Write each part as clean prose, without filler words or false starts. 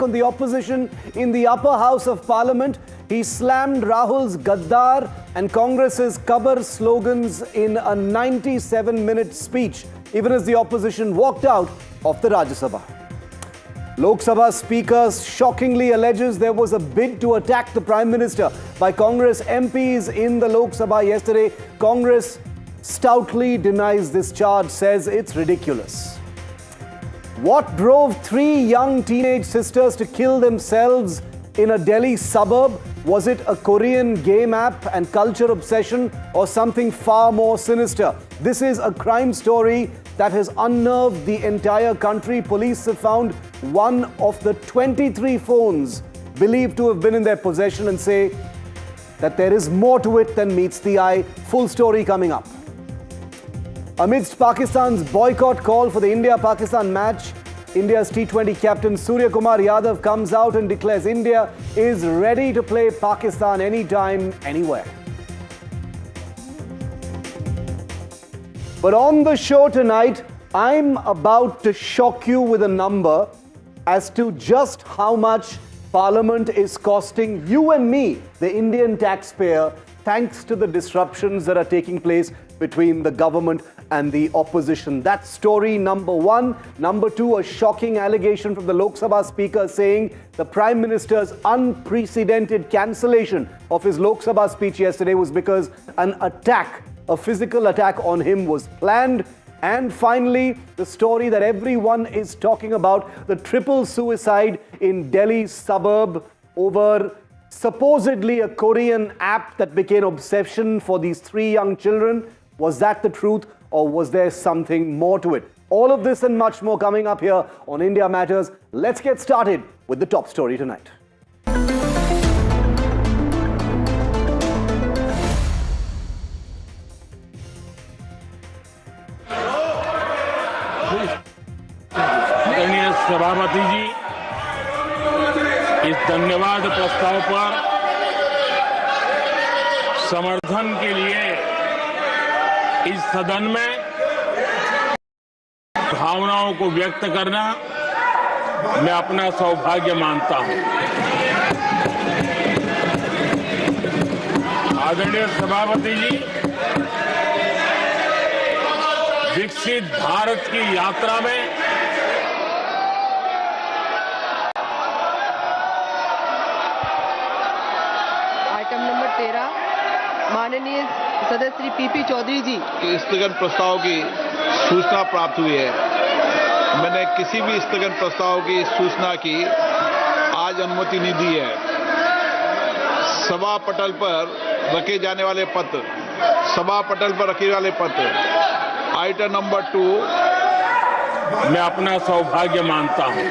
attack on the opposition in the upper house of Parliament. He slammed Rahul's Gaddar and Congress's Kabar slogans in a 97-minute speech, even as the opposition walked out of the Rajya Sabha. Lok Sabha Speaker shockingly alleges there was a bid to attack the Prime Minister by Congress MPs in the Lok Sabha yesterday. Congress stoutly denies this charge, says it's ridiculous. What drove three young teenage sisters to kill themselves in a Delhi suburb? Was it a Korean game app and culture obsession, or something far more sinister? This is a crime story that has unnerved the entire country. Police have found one of the 23 phones believed to have been in their possession and say that there is more to it than meets the eye. Full story coming up. Amidst Pakistan's boycott call for the India-Pakistan match, India's T20 captain Surya Kumar Yadav comes out and declares India is ready to play Pakistan anytime, anywhere. But on the show tonight, I'm about to shock you with a number as to just how much Parliament is costing you and me, the Indian taxpayer, thanks to the disruptions that are taking place between the government and the opposition. That's story number one. Number two, a shocking allegation from the Lok Sabha Speaker saying the Prime Minister's unprecedented cancellation of his Lok Sabha speech yesterday was because an attack, a physical attack on him, was planned. And finally, the story that everyone is talking about, the triple suicide in Delhi's suburb over supposedly a Korean app that became an obsession for these three young children. Was that the truth, or was there something more to it? All of this and much more coming up here on India Matters. Let's get started with the top story tonight. सभापति जी, इस धन्यवाद प्रस्ताव पर समर्थन के लिए इस सदन में भावनाओं को व्यक्त करना मैं अपना सौभाग्य मानता हूं। आदरणीय सभापति जी, विकसित भारत की यात्रा में माननीय सदस्य श्री पीपी चौधरी जी स्थगन प्रस्ताव की सूचना प्राप्त हुई है। मैंने किसी भी स्थगन प्रस्ताव की सूचना की आज अनुमति नहीं दी है। सभा पटल पर रखे जाने वाले पत्र, आइटम नंबर 2 मैं अपना सौभाग्य मानता हूं।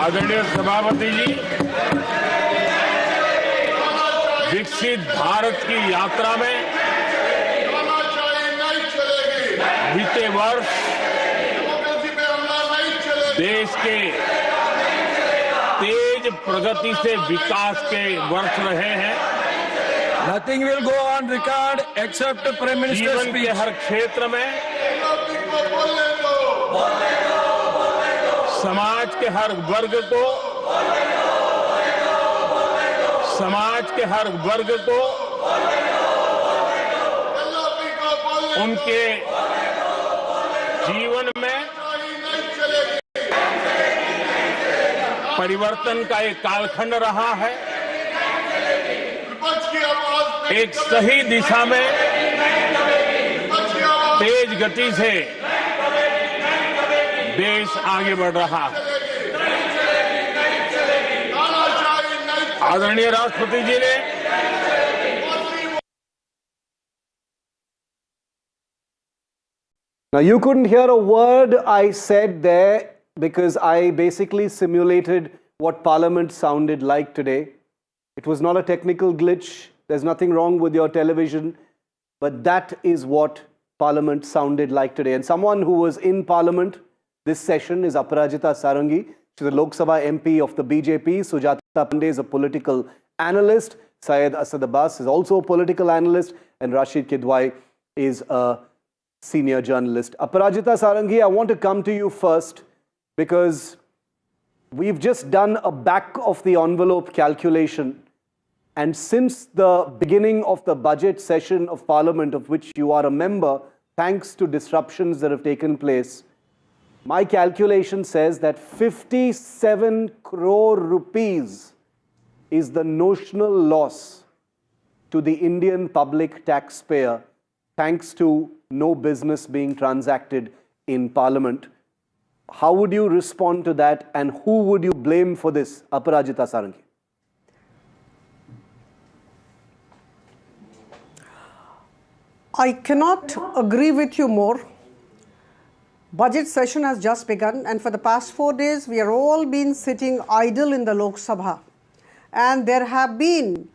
आदरणीय सभापति जी, विकसित भारत की यात्रा में बीते वर्ष देश के तेज प्रगति से विकास के वर्ष रहे हैं। Nothing will go on record except the Prime Minister's speech. जीवन के हर क्षेत्र में समाज के हर वर्ग को उनके जीवन में परिवर्तन का एक कालखंड रहा है। एक सही दिशा में तेज गति से देश आगे बढ़ रहा है। आदरणीय राष्ट्रपति जी ने Now, you couldn't hear a word I said there because I basically simulated what Parliament sounded like today. It was not a technical glitch. There's nothing wrong with your television. But that is what Parliament sounded like today. And someone who was in Parliament this session is Aparajita Sarangi. She's a Lok Sabha MP of the BJP. Sujata Pandey is a political analyst. Syed Asad Abbas is also a political analyst. And Rashid Kidwai is a senior journalist. Aparajita Sarangi, I want to come to you first because we've just done a back of the envelope calculation, and since the beginning of the budget session of Parliament, of which you are a member, thanks to disruptions that have taken place, my calculation says that 57 crore rupees is the notional loss to the Indian public taxpayer, thanks to no business being transacted in Parliament. How would you respond to that, and who would you blame for this, Aparajita Sarangi? I cannot agree with you more. Budget session has just begun, and for the past 4 days, we are all been sitting idle in the Lok Sabha. And there have been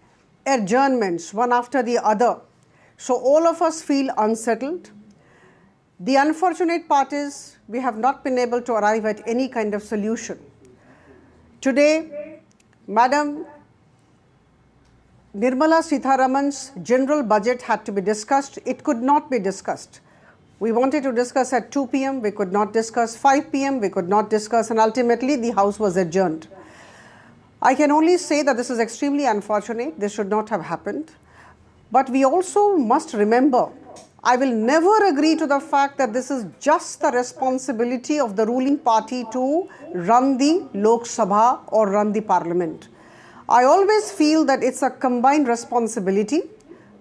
adjournments, one after the other. So all of us feel unsettled. The unfortunate part is we have not been able to arrive at any kind of solution. Today, Madam Nirmala Sitharaman's general budget had to be discussed. It could not be discussed. We wanted to discuss at 2 p.m. We could not discuss. 5 p.m. we could not discuss, and ultimately the House was adjourned. I can only say that this is extremely unfortunate. This should not have happened. But we also must remember, I will never agree to the fact that this is just the responsibility of the ruling party to run the Lok Sabha or run the Parliament. I always feel that it's a combined responsibility.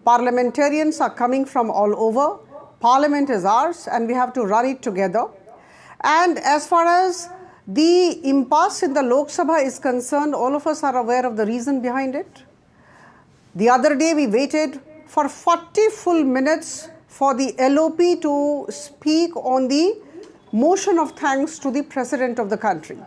Parliamentarians are coming from all over. Parliament is ours, and we have to run it together. And as far as the impasse in the Lok Sabha is concerned, all of us are aware of the reason behind it. The other day we waited for 40 full minutes for the LOP to speak on the motion of thanks to the President of the country.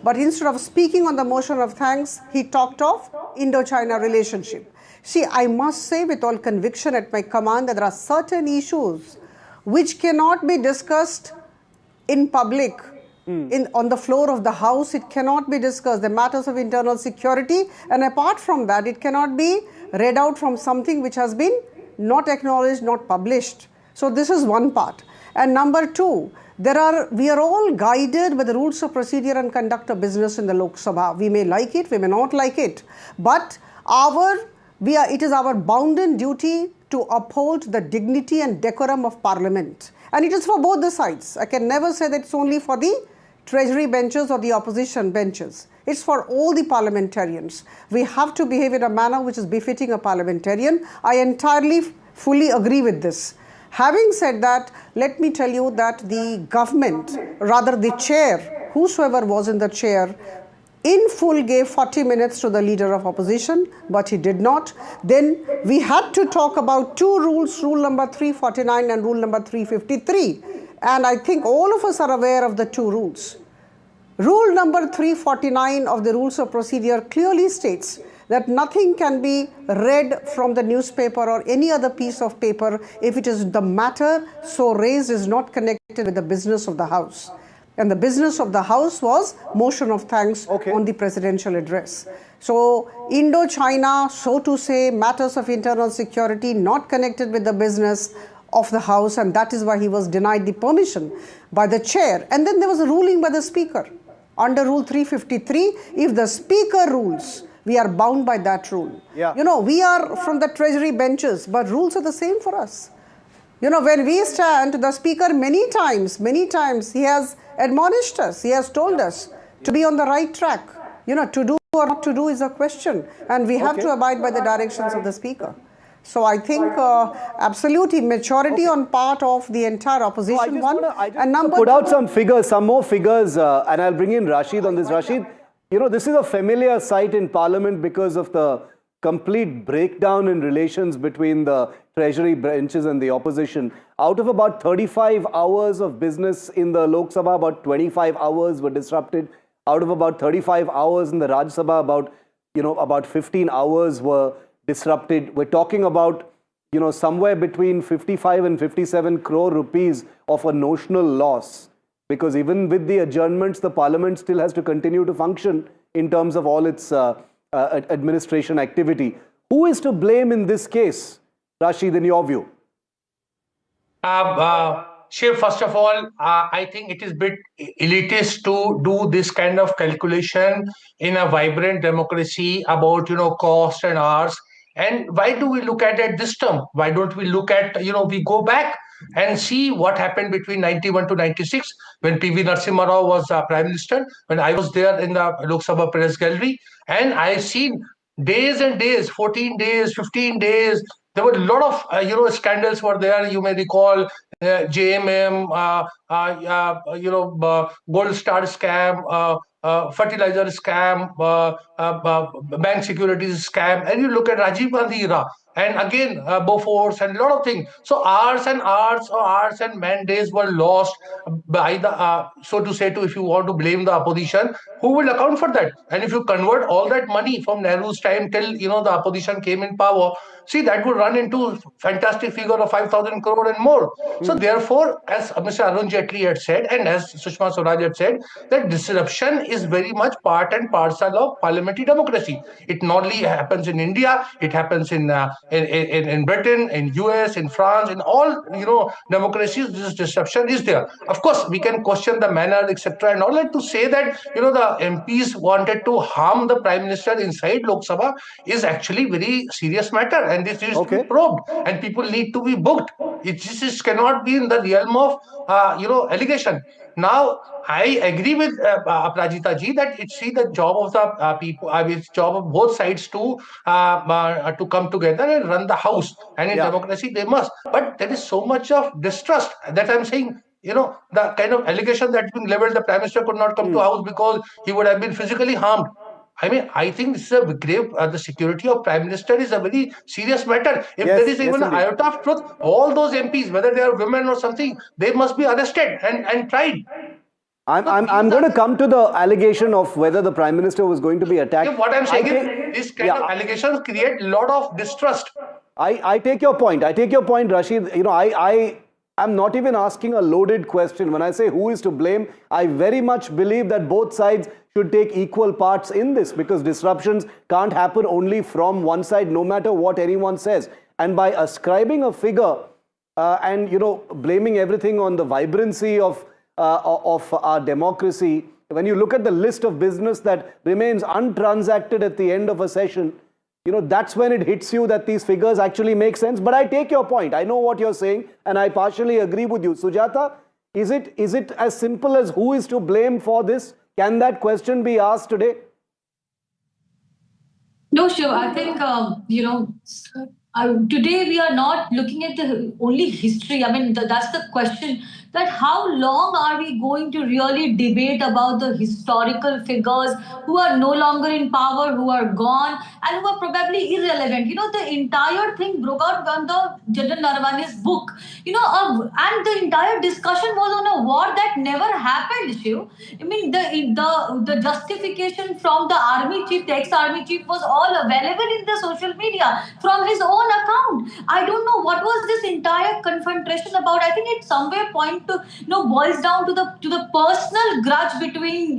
But instead of speaking on the motion of thanks, he talked of Indo-China relationship. See, I must say with all conviction at my command that there are certain issues which cannot be discussed in public, on the floor of the House. It cannot be discussed, the matters of internal security, and apart from that, it cannot be read out from something which has been not acknowledged, not published. So this is one part. And number two, we are all guided by the rules of procedure and conduct of business in the Lok Sabha. We may like it, we may not like it, but it is our bounden duty to uphold the dignity and decorum of Parliament. And it is for both the sides. I can never say that it's only for the Treasury benches or the opposition benches. It's for all the parliamentarians. We have to behave in a manner which is befitting a parliamentarian. I entirely, fully agree with this. Having said that, let me tell you that the government, rather the chair, whosoever was in the chair, in full gave 40 minutes to the leader of opposition, but he did not. Then we had to talk about two rules, rule number 349 and rule number 353. And I think all of us are aware of the two rules. Rule number 349 of the rules of procedure clearly states that nothing can be read from the newspaper or any other piece of paper if it is the matter so raised is not connected with the business of the House. And the business of the House was motion of thanks on the presidential address. So Indo-China, so to say, matters of internal security not connected with the business of the House, and that is why he was denied the permission by the chair. And then there was a ruling by the Speaker. Under Rule 353, if the Speaker rules, we are bound by that rule. Yeah. You know, we are from the Treasury benches, but rules are the same for us. You know, when we stand, the Speaker many times, he has admonished us, he has told us to be on the right track. You know, to do or not to do is a question, and we have to abide by the directions of the Speaker. So I think absolute immaturity on part of the entire opposition. I just want to put out some figures, some more figures, and I'll bring in Rashid on this. Rashid, you know, this is a familiar sight in Parliament because of the complete breakdown in relations between the Treasury benches and the opposition. Out of about 35 hours of business in the Lok Sabha, about 25 hours were disrupted. Out of about 35 hours in the Raj Sabha, about 15 hours were disrupted. We're talking about, somewhere between 55 and 57 crore rupees of a notional loss. Because even with the adjournments, the Parliament still has to continue to function in terms of all its administration activity. Who is to blame in this case, Rashid, in your view? Shiv, first of all, I think it is a bit elitist to do this kind of calculation in a vibrant democracy about, cost and hours. And why do we look at it this term? Why don't we look at, we go back and see what happened between 91 to 96 when PV Narasimha Rao was Prime Minister, when I was there in the Lok Sabha Press Gallery, and I seen days and days, 14 days, 15 days. There were a lot of, scandals were there. You may recall JMM, Gold Star scam, fertilizer scam, bank securities scam, and you look at Rajiv Gandhi era, and again Bofors and a lot of things. So hours and man days were lost by the, so to say, if you want to blame the opposition, who will account for that? And if you convert all that money from Nehru's time till the opposition came in power, see, that would run into fantastic figure of 5,000 crore and more. So therefore, as Mr. Arun Jaitley had said, and as Sushma Swaraj had said, that disruption is very much part and parcel of parliamentary democracy. It not only happens in India, it happens in Britain, in US, in France, in all democracies. This disruption is there. Of course, we can question the manner, etc., and all that. To say that the MPs wanted to harm the Prime Minister inside Lok Sabha is actually very serious matter, and this is to be probed, and people need to be booked. It just cannot be in the realm of allegation. Now, I agree with Aprajita ji that it's the job of the people, it's job of both sides to come together and run the house. And in democracy, they must. But there is so much of distrust that I'm saying. The kind of allegation that's been leveled, the Prime Minister could not come to house because he would have been physically harmed. I mean, I think this is a grave, the security of Prime Minister is a very serious matter. If there is even an iota of truth, all those MPs, whether they are women or something, they must be arrested and tried. I'm going to come to the allegation of whether the Prime Minister was going to be attacked. What I'm saying is, this kind of allegations create a lot of distrust. I take your point. I take your point, Rashid. I'm not even asking a loaded question. When I say who is to blame, I very much believe that both sides should take equal parts in this, because disruptions can't happen only from one side, no matter what anyone says. And by ascribing a figure and blaming everything on the vibrancy of our democracy, when you look at the list of business that remains untransacted at the end of a session, that's when it hits you that these figures actually make sense. But I take your point. I know what you're saying, and I partially agree with you. Sujata, is it as simple as who is to blame for this? Can that question be asked today? No, Shiv. I think, today we are not looking at the only history. I mean, that's the question, that how long are we going to really debate about the historical figures who are no longer in power, who are gone, and who are probably irrelevant. The entire thing broke out on the General Narvane's book, and the entire discussion was on a war that never happened, Shiv. I mean, the justification from the army chief, the ex-army chief, was all available in the social media from his own account. I don't know what was this entire confrontation about. I think it somewhere boils down to the personal grudge between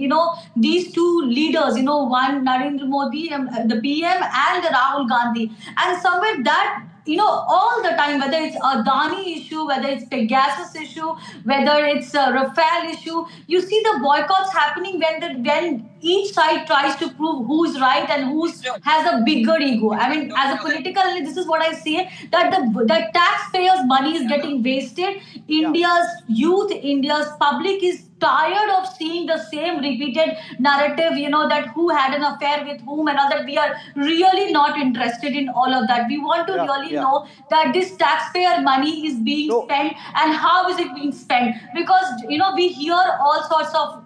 these two leaders, one Narendra Modi, the PM, and Rahul Gandhi, and somewhere that all the time, whether it's a Adani issue, whether it's Pegasus issue, whether it's a Rafale issue, you see the boycotts happening when each side tries to prove who's right and who has a bigger ego. I mean, as a political analyst, this is what I say, that the taxpayers' money is getting wasted. India's youth, India's public is tired of seeing the same repeated narrative, that who had an affair with whom and all that. We are really not interested in all of that. We want to know that this taxpayer money is being spent and how is it being spent. Because, we hear all sorts of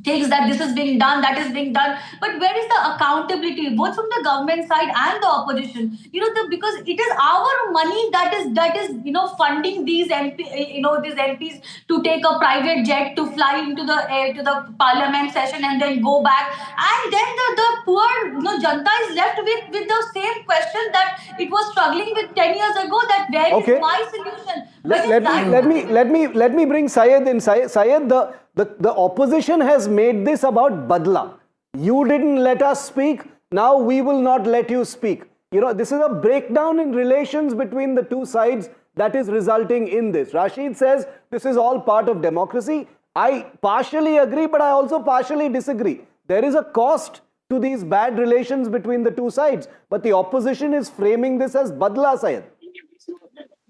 things that this is being done, that is being done, but where is the accountability, both from the government side and the opposition? Because it is our money that is funding these MPs to take a private jet to fly into the parliament session and then go back, and then the poor Janta is left with the same question that it was struggling with 10 years ago. That where is my solution? Let me bring Syed in. Syed, the opposition has made this about Badla. You didn't let us speak. Now we will not let you speak. This is a breakdown in relations between the two sides that is resulting in this. Rashid says this is all part of democracy. I partially agree, but I also partially disagree. There is a cost to these bad relations between the two sides, but the opposition is framing this as badla, Syed.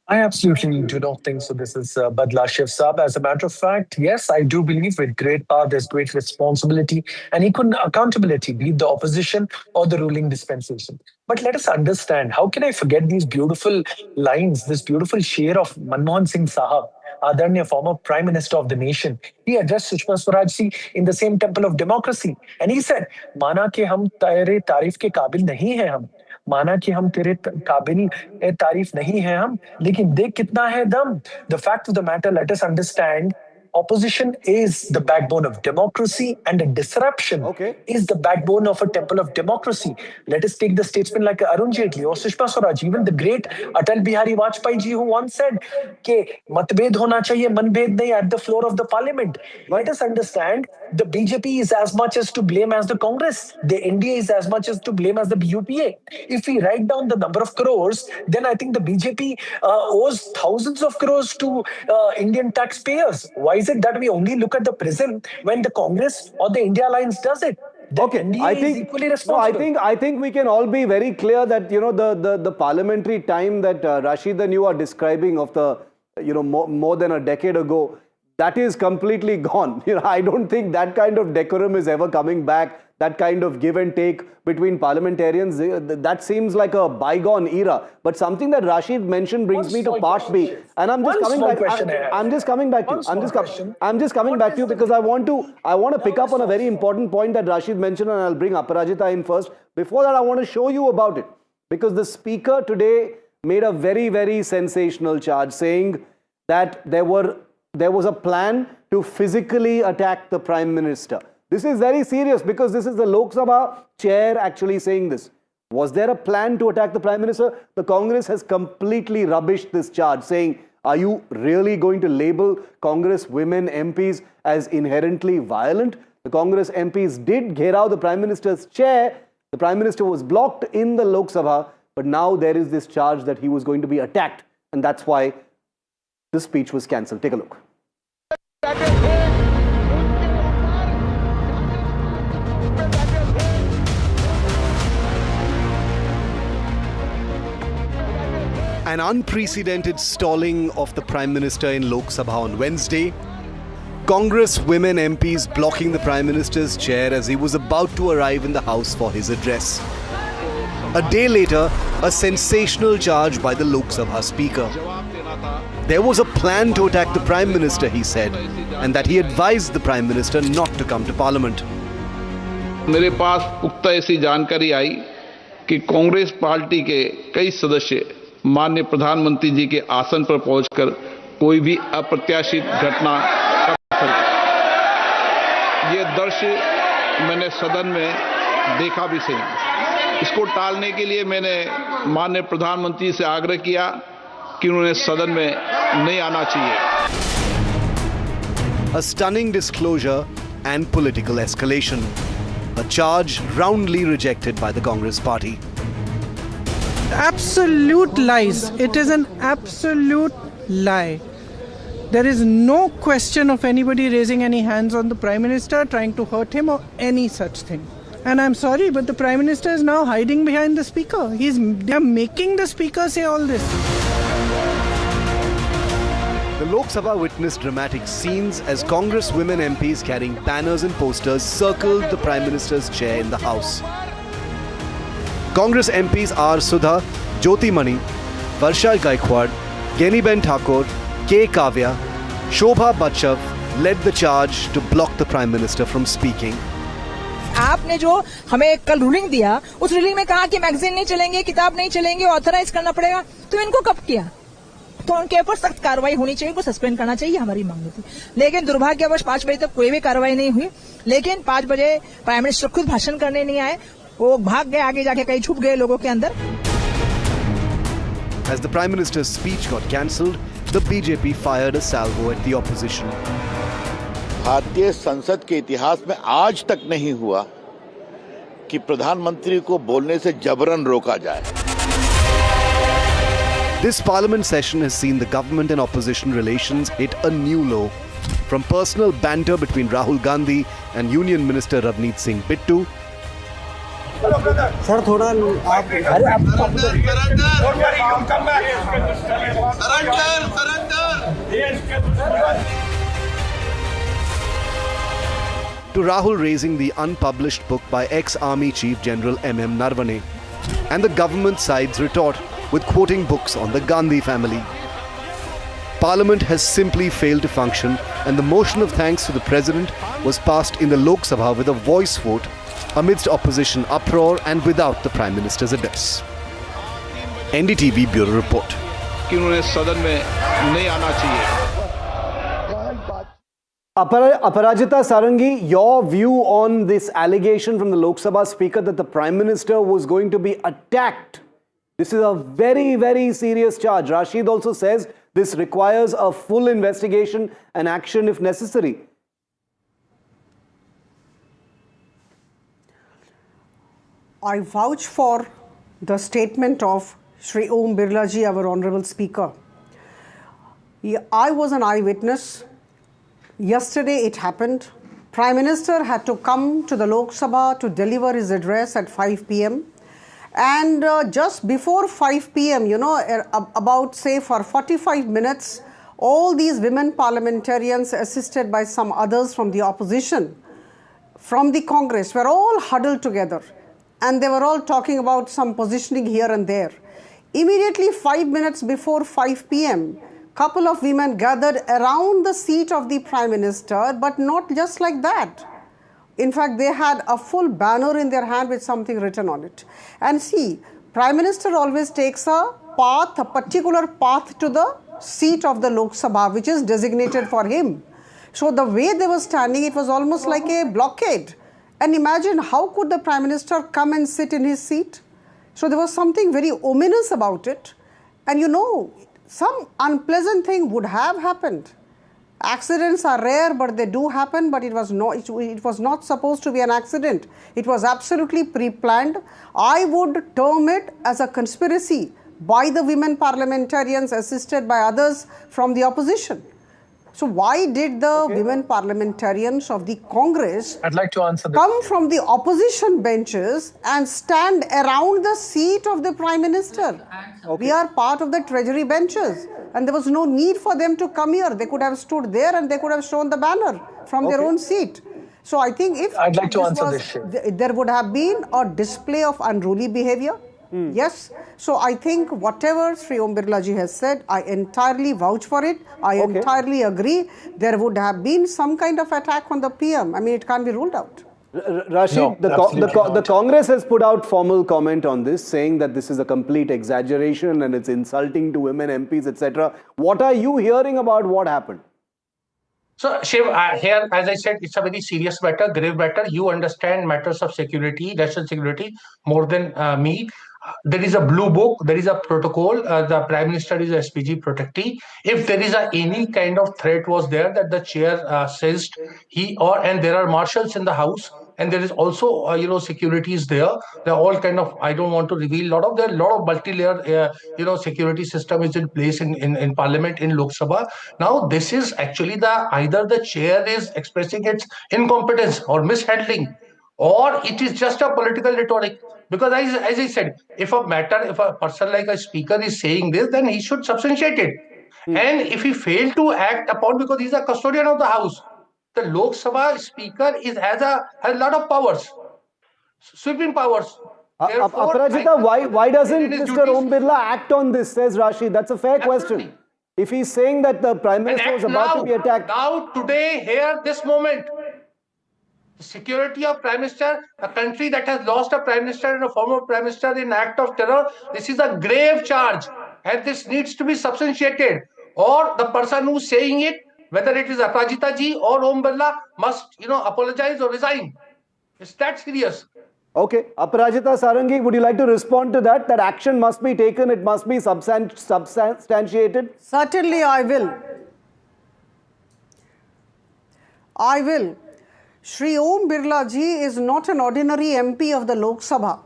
I absolutely do not think so. This is Badla Shiv Saab. As a matter of fact, yes, I do believe with great power, there's great responsibility and equal accountability, be it the opposition or the ruling dispensation. But let us understand, how can I forget these beautiful lines, this beautiful share of Manmohan Singh Sahab, Adarnya, former Prime Minister of the nation. He addressed Sushma Swaraj ji in the same temple of democracy. And he said, Mana ke hum tere taarif ke kabil nahi hai hum. माना कि हम तेरे काबिल तारीफ नहीं है हम, लेकिन देख कितना है दम. The fact of the matter, let us understand, opposition is the backbone of democracy and a disruption is the backbone of a temple of democracy. Let us take the statesmen like Arun Jaitley or Sushma Swaraj, even the great Atal Bihari Vajpayee ji, who once said कि मतभेद होना चाहिए, मनभेद नहीं, at the floor of the parliament. Let us understand, the BJP is as much as to blame as the Congress. The NDA is as much as to blame as the UPA. If we write down the number of crores, then I think the BJP owes thousands of crores to Indian taxpayers. Why is it that we only look at the prism when the Congress or the India Alliance does it? I think we can all be very clear that, you know, the parliamentary time that Rashid and you are describing of the, you know, more than a decade ago, that is completely gone. You know, I don't think that kind of decorum is ever coming back. That kind of give and take between parliamentarians, that seems like a bygone era. But something that Rashid mentioned brings me to part B. And I'm just coming back. I'm just coming back to you. I'm just coming back to you because I want to pick up on a very important point that Rashid mentioned, and I'll bring Aparajita in first. Before that, I want to show you about it, because the speaker today made a very, very sensational charge saying that there was a plan to physically attack the Prime Minister. This is very serious because this is the Lok Sabha chair actually saying this. Was there a plan to attack the Prime Minister? The Congress has completely rubbished this charge, saying, are you really going to label Congress women MPs as inherently violent? The Congress MPs did gherao the Prime Minister's chair. The Prime Minister was blocked in the Lok Sabha, but now there is this charge that he was going to be attacked, and that's why the speech was cancelled. Take a look. An unprecedented stalling of the Prime Minister in Lok Sabha on Wednesday. Congress women MPs blocking the Prime Minister's chair as he was about to arrive in the House for his address. A day later, a sensational charge by the Lok Sabha Speaker. There was a plan to attack the Prime Minister, he said, and that he advised the Prime Minister not to come to Parliament. मेरे पास पुख्ता ऐसी जानकारी आई कि Congress party के कई सदस्य माननीय प्रधानमंत्री जी के आसन पर पहुंचकर कोई भी अप्रत्याशित घटना कर सकते। ये दृश्य मैंने सदन में देखा भी सही। इसको टालने के लिए मैंने माननीय प्रधानमंत्री से आग्रह किया कि उन्हें सदन में नहीं आना चाहिए। A stunning disclosure and political escalation. A charge roundly rejected by the Congress party. Absolute lies. It is an absolute lie. There is no question of anybody raising any hands on the Prime Minister, trying to hurt him or any such thing. And I'm sorry, but the Prime Minister is now hiding behind the Speaker. They're making the Speaker say all this. The Lok Sabha witnessed dramatic scenes as Congress women MPs carrying banners and posters circled the Prime Minister's chair in the House. Congress MPs are Sudha, Jyoti Mani, Varsha Gaikwad, Geniben Thakur, K. Kavya, Shobha Bachav led the charge to block the Prime Minister from speaking. आपने जो हमें कल ruling दिया, उस ruling में कहा कि magazine नहीं चलेंगे, किताब नहीं चलेंगे, ऑथराइज करना पड़ेगा, तो इनको कब किया? तो उनके ऊपर सख्त कार्रवाई होनी चाहिए, उनको सस्पेंड करना चाहिए, हमारी मांग थी। लेकिन दुर्भाग्यवश 5 बजे तक कोई भी कार्रवाई नहीं हुई। लेकिन 5 बजे प्राइम मिनिस्टर खुद भाषण करने नहीं आए, वो भाग गए, आगे जाके कहीं छुप गए लोगों के अंदर। As the Prime Minister's speech got cancelled, the BJP fired a salvo at the opposition. भारतीय संसद के इतिहास में आज तक नहीं हुआ कि प्रधानमंत्री को बोलने से जबरन रोका जाए। This parliament session has seen the government and opposition relations hit a new low. From personal banter between Rahul Gandhi and Union Minister Ravneet Singh Bittu, sir थोड़ा आप to Rahul raising the unpublished book by ex-Army Chief General M.M. Narvane, and the government side's retort with quoting books on the Gandhi family. Parliament has simply failed to function, and the motion of thanks to the President was passed in the Lok Sabha with a voice vote amidst opposition uproar and without the Prime Minister's address. NDTV Bureau Report. कि उन्होंने सदन में नहीं आना चाहिए. Aparajita Sarangi, your view on this allegation from the Lok Sabha Speaker that the Prime Minister was going to be attacked. This is a very, very serious charge. Rashid also says this requires a full investigation and action if necessary. I vouch for the statement of Shri Om Birla ji, our Honorable Speaker. I was an eyewitness. Yesterday it happened. Prime Minister had to come to the Lok Sabha to deliver his address at 5 p.m. And just before 5 p.m., about say for 45 minutes, all these women parliamentarians assisted by some others from the opposition, from the Congress, were all huddled together. And they were all talking about some positioning here and there. Immediately 5 minutes before 5 p.m., couple of women gathered around the seat of the Prime Minister, but not just like that. In fact, they had a full banner in their hand with something written on it. And see, Prime Minister always takes a path, a particular path to the seat of the Lok Sabha, which is designated for him. So the way they were standing, it was almost like a blockade. And imagine how could the Prime Minister come and sit in his seat? So there was something very ominous about it. And some unpleasant thing would have happened. Accidents are rare, but they do happen, but it was not supposed to be an accident. It was absolutely pre-planned. I would term it as a conspiracy by the women parliamentarians assisted by others from the opposition. So why did the women parliamentarians of the Congress come from the opposition benches and stand around the seat of the Prime Minister? We are part of the Treasury benches, and there was no need for them to come here. They could have stood there and they could have shown the banner from their own seat. So I think if there would have been a display of unruly behavior. Yes. So I think whatever Sri Om Birla ji has said, I entirely vouch for it. I entirely agree. There would have been some kind of attack on the PM. I mean, it can't be ruled out. Rashid, the Congress has put out formal comment on this, saying that this is a complete exaggeration and it's insulting to women MPs, etc. What are you hearing about what happened? So, Shiv, here, as I said, it's a very serious matter, grave matter. You understand matters of security, national security, more than me. There is a blue book, there is a protocol, the Prime Minister is a SPG protectee. If there is any kind of threat was there that the chair sensed, and there are marshals in the house, and there is also, security is there. There are all kind of, I don't want to reveal there are a lot of multi-layer, security system is in place in Parliament, in Lok Sabha. Now, this is actually either the chair is expressing its incompetence or mishandling, or it is just a political rhetoric. Because as I said, if a person like a speaker is saying this, then he should substantiate it. And if he failed to act upon, because he's a custodian of the house, the Lok Sabha speaker has a lot of powers, sweeping powers. Aparajita, why doesn't Mr. Om Birla act on this, says Rashid? That's a fair question. If he's saying that the Prime Minister was about to be attacked. Now, today, here, this moment, the security of Prime Minister, a country that has lost a Prime Minister and a former Prime Minister in act of terror, this is a grave charge, and this needs to be substantiated. Or the person who's saying it, whether it is Aparajita ji or Om Birla, must apologize or resign. It's that serious. Okay, Aparajita Sarangi, would you like to respond to that? That action must be taken, it must be substantiated? Certainly I will. I will. Shri Om Birla ji is not an ordinary MP of the Lok Sabha.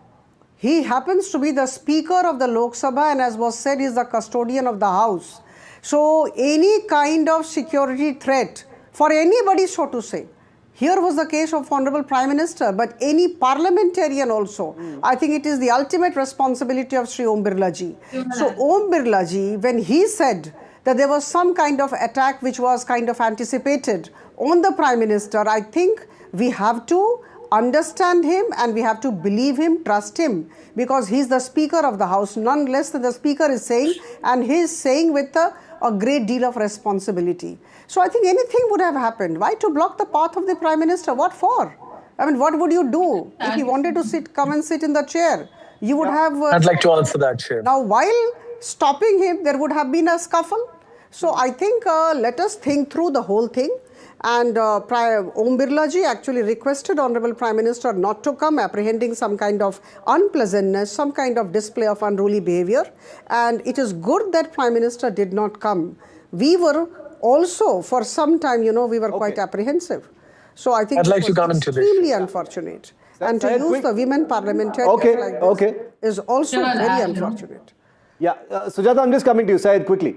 He happens to be the Speaker of the Lok Sabha and, as was said, is the custodian of the House. So any kind of security threat for anybody, so to say, here was the case of Honorable Prime Minister, but any parliamentarian also, I think it is the ultimate responsibility of Sri Om Birla ji. So Om Birla ji, when he said that there was some kind of attack which was kind of anticipated on the Prime Minister, I think we have to understand him and we have to believe him, trust him, because he's the Speaker of the House, none less than the Speaker is saying, and he is saying with a great deal of responsibility. So I think anything would have happened. Why to block the path of the Prime Minister? What for? I mean, what would you do if he wanted to come and sit in the chair? You would have... I'd like to answer that, Chair. Now, while stopping him, there would have been a scuffle. So I think let us think through the whole thing. And Om Birla ji actually requested Honorable Prime Minister not to come, apprehending some kind of unpleasantness, some kind of display of unruly behavior. And it is good that Prime Minister did not come. We were also, for some time, we were quite apprehensive. So I think I'd like to it was extremely unfortunate. And to use the women parliamentarians like this is also very unfortunate. Yeah, Sujata, I'm just coming to you. Syed, quickly.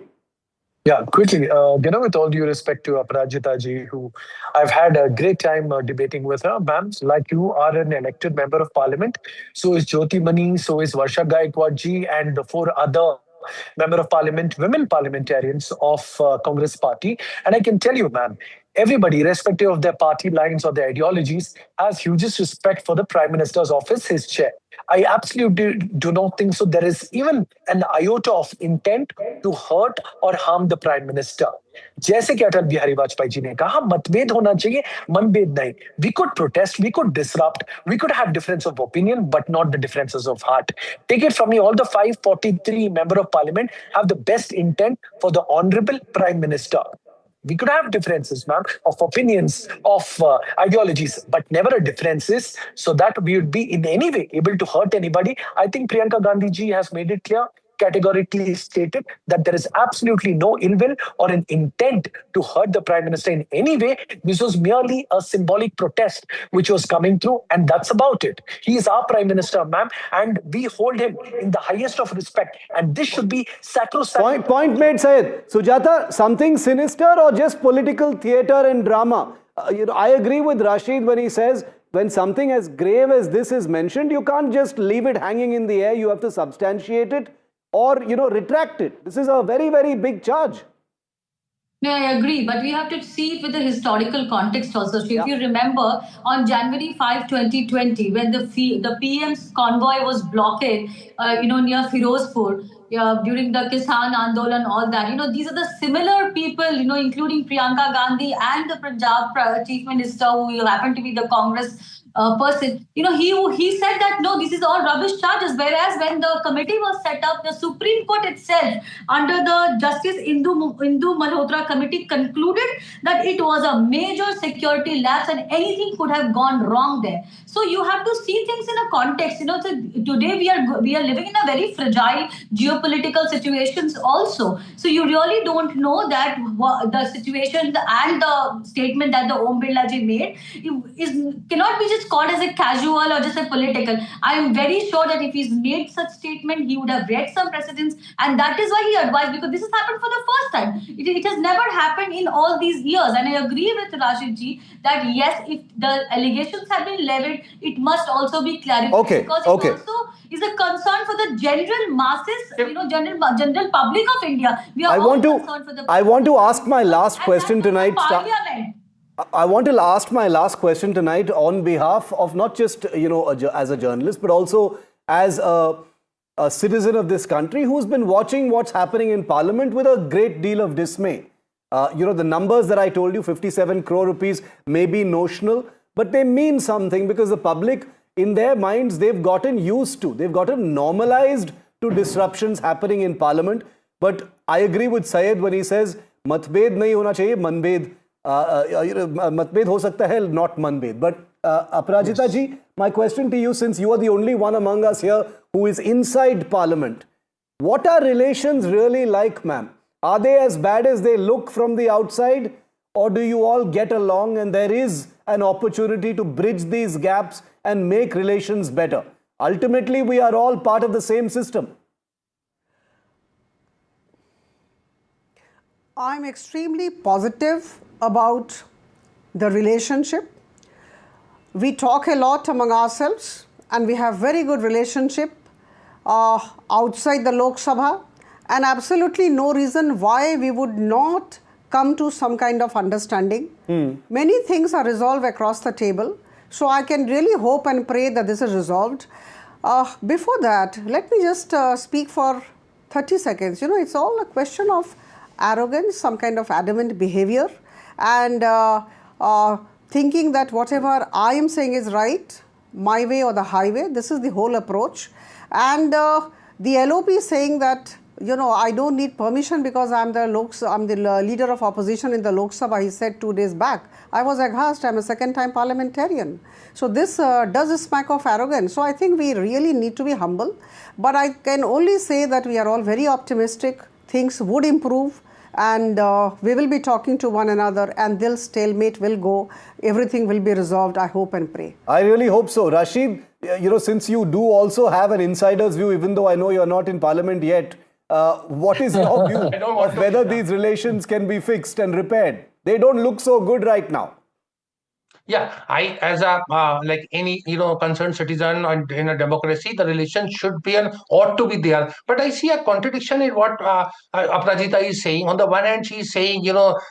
Yeah, quickly. With all due respect to Aparajita ji, who I've had a great time debating with her, ma'am. Like you are an elected member of parliament, so is Jyoti Mani, so is Varsha Gaikwad ji, and the 4 other member of parliament, women parliamentarians of Congress party. And I can tell you, ma'am, everybody, irrespective of their party lines or their ideologies, has hugest respect for the Prime Minister's office, his chair. I absolutely do not think so. There is even an iota of intent to hurt or harm the Prime Minister. जैसे कि अटल बिहारी वाजपेयी जी ने कहा, मतभेद होना चाहिए, मनभेद नहीं. We could protest, we could disrupt, we could have difference of opinion, but not the differences of heart. Take it from me, all the 543 member of parliament have the best intent for the honorable Prime Minister. We could have differences, ma'am, of opinions, of ideologies, but never a differences so that we would be in any way able to hurt anybody. I think Priyanka Gandhi ji has made it clear, categorically stated that there is absolutely no ill will or an intent to hurt the Prime Minister in any way. This was merely a symbolic protest which was coming through, and that's about it. He is our Prime Minister, ma'am, and we hold him in the highest of respect, and this should be sacrosanct. Point made, Syed. Sujata, something sinister or just political theatre and drama? I agree with Rashid when he says, when something as grave as this is mentioned, you can't just leave it hanging in the air. You have to substantiate it or, retract it. This is a very, very big charge. No, I agree, but we have to see it with the historical context also. So if you remember, on January 5, 2020, when the PM's convoy was blockaded, near Firozpur, during the Kisan Andolan, all that, these are the similar people, including Priyanka Gandhi and the Punjab Chief Minister, who happened to be the Congress person, he said that no, this is all rubbish charges. Whereas when the committee was set up, the Supreme Court itself, under the Justice Indu Malhotra committee, concluded that it was a major security lapse and anything could have gone wrong there. So you have to see things in a context. So today we are living in a very fragile geopolitical situations also. So you really don't know that the situation and the statement that the Om Birla ji made cannot be just called as a casual or just a political. I am very sure that if he's made such statement, he would have read some precedents, and that is why he advised, because this has happened for the first time. It has never happened in all these years, and I agree with Rashid ji that yes, if the allegations have been levied, it must also be clarified, because it also is a concern for the general masses, general public of India. We are all concerned for the. I want to ask my last question tonight. Parliament. I want to ask my last question tonight on behalf of not just, as a journalist, but also as a citizen of this country who's been watching what's happening in Parliament with a great deal of dismay. The numbers that I told you, 57 crore rupees, may be notional, but they mean something because the public, in their minds, they've gotten used to, they've gotten normalized to disruptions happening in Parliament. But I agree with Syed when he says, matbed nahi hona chahiye, manbed. Matbed ho sakta hai, not manbed. But Aparajita ji, my question to you, since you are the only one among us here who is inside Parliament, what are relations really like, ma'am? Are they as bad as they look from the outside, or do you all get along and there is an opportunity to bridge these gaps and make relations better? Ultimately, we are all part of the same system. I'm extremely positive about the relationship. We talk a lot among ourselves and we have very good relationship outside the Lok Sabha, and absolutely no reason why we would not come to some kind of understanding. Many things are resolved across the table, so I can really hope and pray that this is resolved. Before that, let me just speak for 30 seconds. You know, it's all a question of arrogance, some kind of adamant behavior, and thinking that whatever I am saying is right, my way or the highway. This is the whole approach. And the LOP is saying that, you know, I don't need permission because I'm the leader of opposition in the Lok Sabha, he said 2 days back. I was aghast, I'm a second-time parliamentarian. So this does smack of arrogance. So I think we really need to be humble. But I can only say that we are all very optimistic. Things would improve, and we will be talking to one another, and this stalemate will go. Everything will be resolved, I hope and pray. I really hope so. Rashid, you know, since you do also have an insider's view, even though I know you're not in Parliament yet, what is your view of whether these relations can be fixed and repaired? They don't look so good right now. Yeah, I, as a like any concerned citizen in a democracy, the relation should be and ought to be there. But I see a contradiction in what Aparajita is saying. On the one hand, she is saying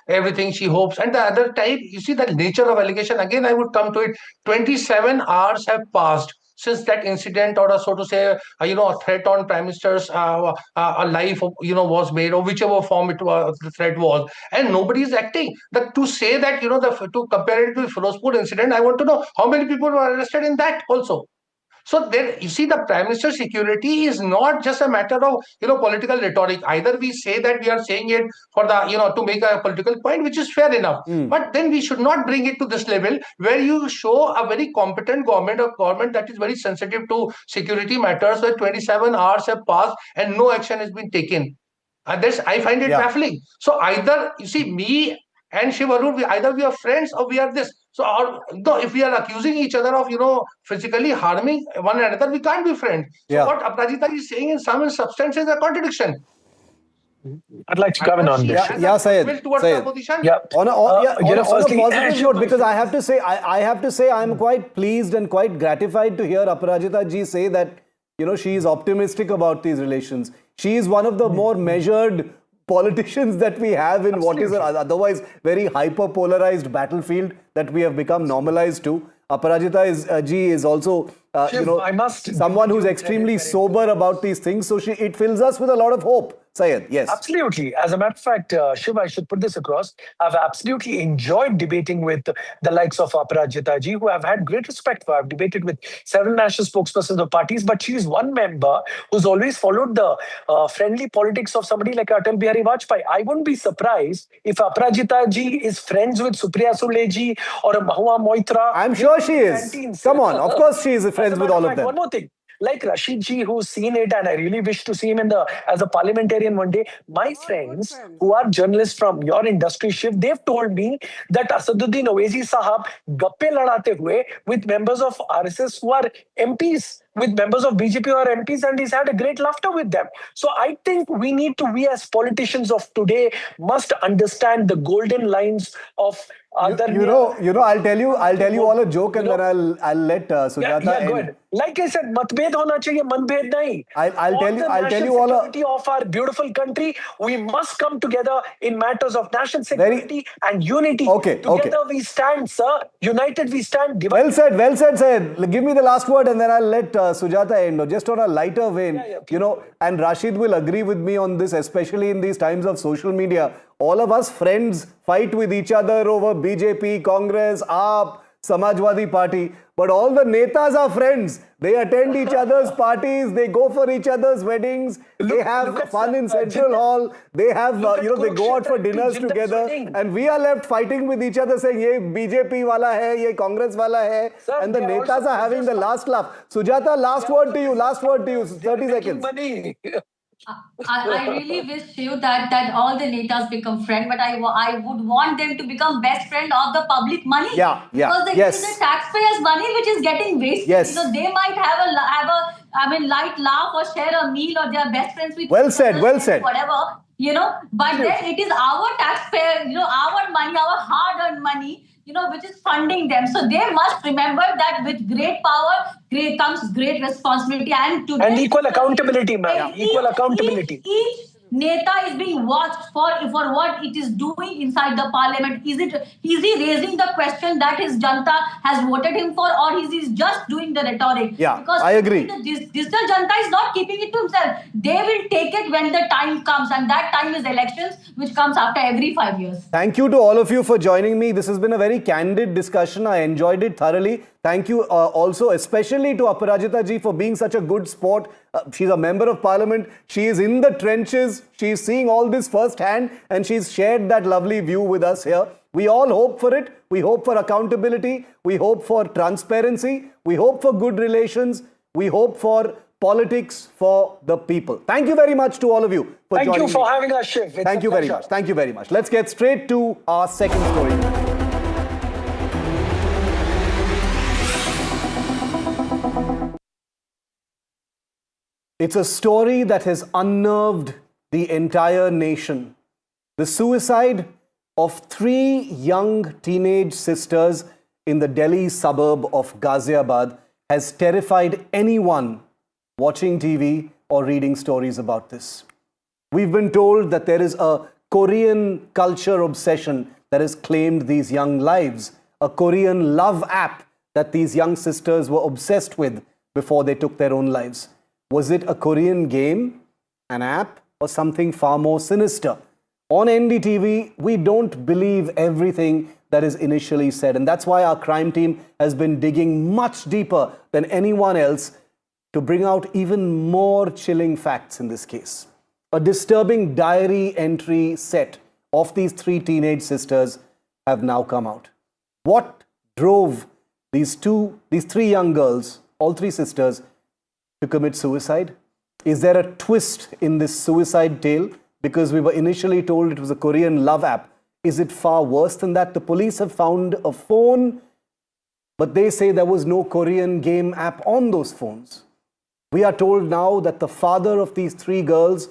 everything she hopes, and the other time, you see the nature of allegation. Again, I would come to it. 27 hours have passed since that incident, or so to say, a threat on Prime Minister's life, was made, or whichever form the threat was, and nobody is acting. To say that, to compare it to the Firozpur incident, I want to know how many people were arrested in that also. So there, you see, the Prime Minister's security is not just a matter of political rhetoric. Either we say that we are saying it for the to make a political point, which is fair enough. But then we should not bring it to this level where you show a very competent government, a government that is very sensitive to security matters, where 27 hours have passed and no action has been taken. This I find it baffling. So either, you see, me and Shiv Arun, either we are friends or we are this. So if we are accusing each other of, physically harming one another, we can't be friends. So what Aparajita is saying in some substance is a contradiction. I'd like to comment on this. Syed. Yeah. On a positive note, because I have to say, I'm quite pleased and quite gratified to hear Aparajita ji say that, she is optimistic about these relations. She is one of the more measured politicians that we have in what is an otherwise very hyper-polarized battlefield that we have become normalized to. Aparajita ji is also, someone who's extremely sober about these things. So it fills us with a lot of hope. Syed, yes. Absolutely. As a matter of fact, Shiv, I should put this across. I've absolutely enjoyed debating with the likes of Aparajita ji, who I've had great respect for. I've debated with several national spokespersons of parties, but she is one member who's always followed the friendly politics of somebody like Atal Bihari Vajpayee. I wouldn't be surprised if Aparajita ji is friends with Supriya Sule ji or Mahua Moitra. I'm sure she is. Come on, of course she is friends with all of them. One more thing. Like Rashid ji, who's seen it, and I really wish to see him as a parliamentarian one day. My friends who are journalists from your industry, Shiv, they've told me that Asaduddin Owaisi sahab gappe ladate hue with members of RSS who are MPs, with members of BJP or MPs, and he's had a great laughter with them. So I think we as politicians of today must understand the golden lines of I'll tell you all a joke, and then I'll let Sujata go ahead. Like I said, matbhed hona chahiye, manbhed nahi. I'll tell you all security of our beautiful country. We must come together in matters of national security and unity. Together we stand, sir. United we stand. Well said, Syed. Give me the last word, and then I'll let Sujata end. Just on a lighter vein, and Rashid will agree with me on this, especially in these times of social media. All of us friends fight with each other over BJP, Congress, AAP, Samajwadi Party. But all the netas are friends. They attend each other's parties. They go for each other's weddings. They have fun in Central Hall. They have, they go out for dinners together. And we are left fighting with each other saying, ye BJP wala hai, ye Congress wala hai. And the netas are having the last laugh. Sujata, last word to you. 30 seconds. I really wish you that all the netas become friends, but I would want them to become best friend of the public money. Yeah, Because it is the taxpayers' money which is getting wasted. Yes. They might have a light laugh or share a meal or they are best friends with Well said, well said. whatever, but then it is our taxpayer, our money, our hard-earned money, which is funding them. So they must remember that with great power comes great responsibility and equal accountability, ma'am. Equal accountability. Each neta is being watched for what it is doing inside the parliament. Is he raising the question that his janta has voted him for, or is he just doing the rhetoric? Yeah, because I agree. The digital janta is not keeping it to himself. They will take it when the time comes, and that time is elections, which comes after every 5 years. Thank you to all of you for joining me. This has been a very candid discussion. I enjoyed it thoroughly. Thank you also especially to Aparajita ji for being such a good sport. She's a member of parliament. She is in the trenches. She's seeing all this firsthand and she's shared that lovely view with us here. We all hope for it. We hope for accountability. We hope for transparency. We hope for good relations. We hope for politics for the people. Thank you very much to all of you for joining me. Thank you for having us, Shiv. Thank you very much. Thank you very much. Let's get straight to our second story. It's a story that has unnerved the entire nation. The suicide of 3 young teenage sisters in the Delhi suburb of Ghaziabad has terrified anyone watching TV or reading stories about this. We've been told that there is a Korean culture obsession that has claimed these young lives, a Korean love app that these young sisters were obsessed with before they took their own lives. Was it a Korean game, an app, or something far more sinister? On NDTV, we don't believe everything that is initially said, and that's why our crime team has been digging much deeper than anyone else to bring out even more chilling facts in this case. A disturbing diary entry set of these 3 teenage sisters have now come out. What drove these 3 young girls, all 3 sisters, to commit suicide? Is there a twist in this suicide tale? Because we were initially told it was a Korean love app. Is it far worse than that? The police have found a phone, but they say there was no Korean game app on those phones. We are told now that the father of these 3 girls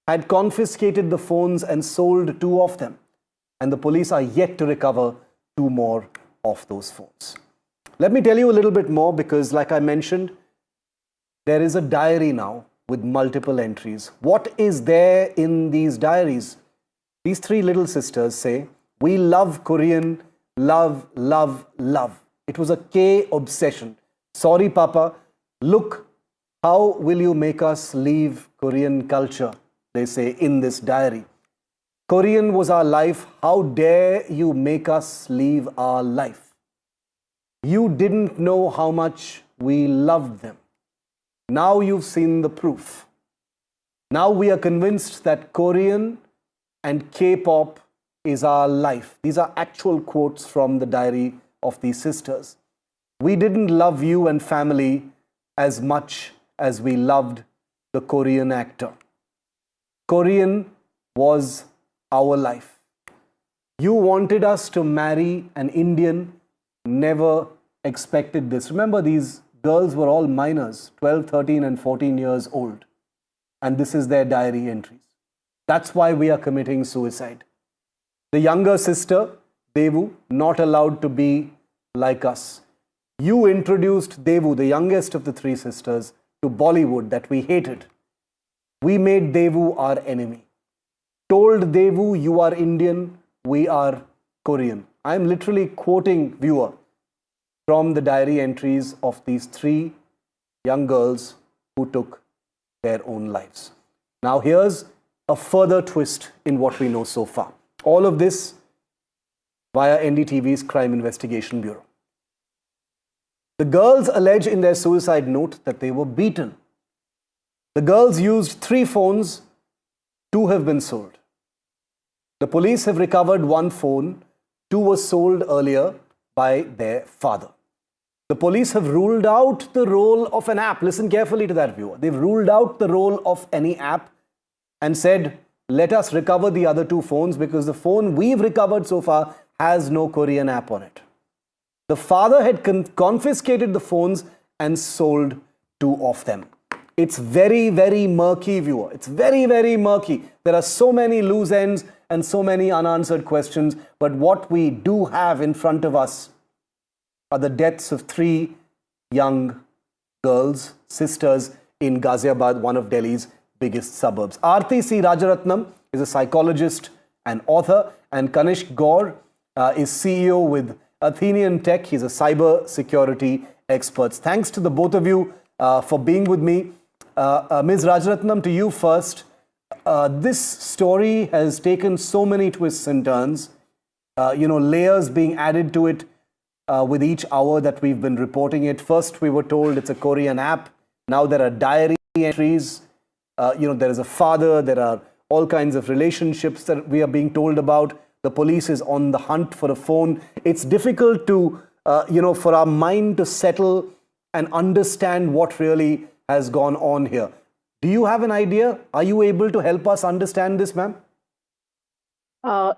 had confiscated the phones and sold 2 of them. And the police are yet to recover 2 more of those phones. Let me tell you a little bit more because, like I mentioned, there is a diary now with multiple entries. What is there in these diaries? These 3 little sisters say, "We love Korean, love, love, love. It was a K obsession. Sorry, Papa. Look, how will you make us leave Korean culture?" they say in this diary. "Korean was our life. How dare you make us leave our life? You didn't know how much we loved them. Now you've seen the proof. Now we are convinced that Korean and K-pop is our life." These are actual quotes from the diary of these sisters. "We didn't love you and family as much as we loved the Korean actor. Korean was our life. You wanted us to marry an Indian, never expected this." Remember, these girls were all minors, 12, 13 and 14 years old. And this is their diary entries. That's why we are committing suicide. The younger sister, Devu, not allowed to be like us. You introduced Devu, the youngest of the 3 sisters, to Bollywood that we hated. We made Devu our enemy. Told Devu, you are Indian, we are Korean. I am literally quoting, viewer, from the diary entries of these 3 young girls who took their own lives. Now here's a further twist in what we know so far. All of this via NDTV's Crime Investigation Bureau. The girls allege in their suicide note that they were beaten. The girls used 3 phones, 2 have been sold. The police have recovered 1 phone, 2 was sold earlier by their father. The police have ruled out the role of an app. Listen carefully to that, viewer. They've ruled out the role of any app and said, let us recover the other two phones because the phone we've recovered so far has no Korean app on it. The father had confiscated the phones and sold two of them. It's very, very murky, viewer. It's very, very murky. There are so many loose ends and so many unanswered questions. But what we do have in front of us are the deaths of three young girls, sisters in Ghaziabad, one of Delhi's biggest suburbs. Aarti C. Rajaratnam is a psychologist and author, and Kanishk Gaur is CEO with Athenian Tech. He's a cyber security expert. Thanks to the both of you for being with me. Ms. Rajaratnam, to you first. This story has taken so many twists and turns, layers being added to it with each hour that we've been reporting it. First, we were told it's a Korean app. Now there are diary entries. There is a father. There are all kinds of relationships that we are being told about. The police is on the hunt for a phone. It's difficult to, for our mind to settle and understand what really has gone on here. Do you have an idea? Are you able to help us understand this, ma'am?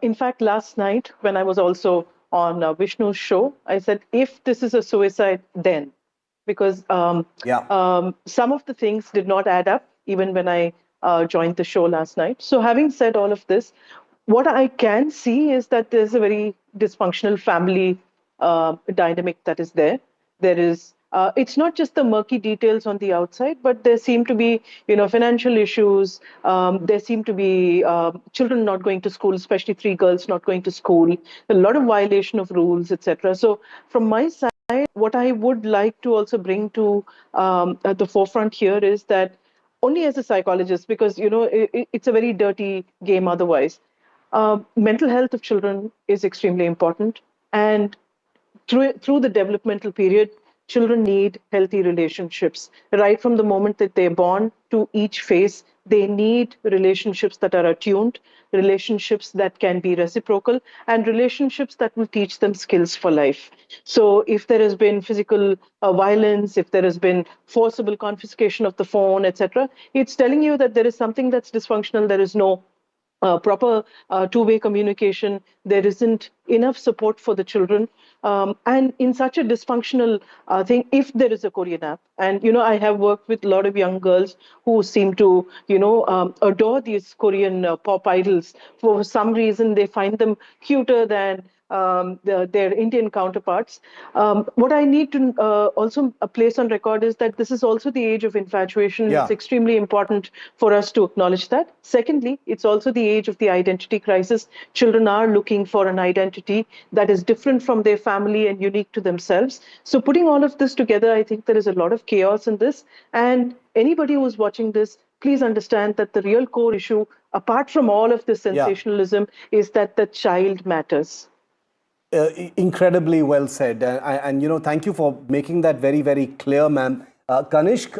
In fact, last night, when I was also on Vishnu's show, I said, if this is a suicide, then. Because some of the things did not add up, even when I joined the show last night. So having said all of this, what I can see is that there's a very dysfunctional family dynamic that is there. There is, it's not just the murky details on the outside, but there seem to be, financial issues. There seem to be children not going to school, especially three girls not going to school, a lot of violation of rules, etc. So from my side, what I would like to also bring to at the forefront here is that only as a psychologist, because, it's a very dirty game otherwise. Mental health of children is extremely important. And through the developmental period, children need healthy relationships. Right from the moment that they're born to each phase, they need relationships that are attuned, relationships that can be reciprocal, and relationships that will teach them skills for life. So if there has been physical violence, if there has been forcible confiscation of the phone, etc., it's telling you that there is something that's dysfunctional. There is no proper two-way communication. There isn't enough support for the children. And in such a dysfunctional thing, if there is a Korean app, and, I have worked with a lot of young girls who seem to, adore these Korean pop idols. For some reason, they find them cuter than their Indian counterparts. What I need to also place on record is that this is also the age of infatuation. Yeah. It's extremely important for us to acknowledge that. Secondly, it's also the age of the identity crisis. Children are looking for an identity that is different from their family and unique to themselves. So putting all of this together, I think there is a lot of chaos in this. And anybody who's watching this, please understand that the real core issue, apart from all of this sensationalism, is that the child matters. Incredibly well said. And thank you for making that very, very clear, ma'am. Kanishk,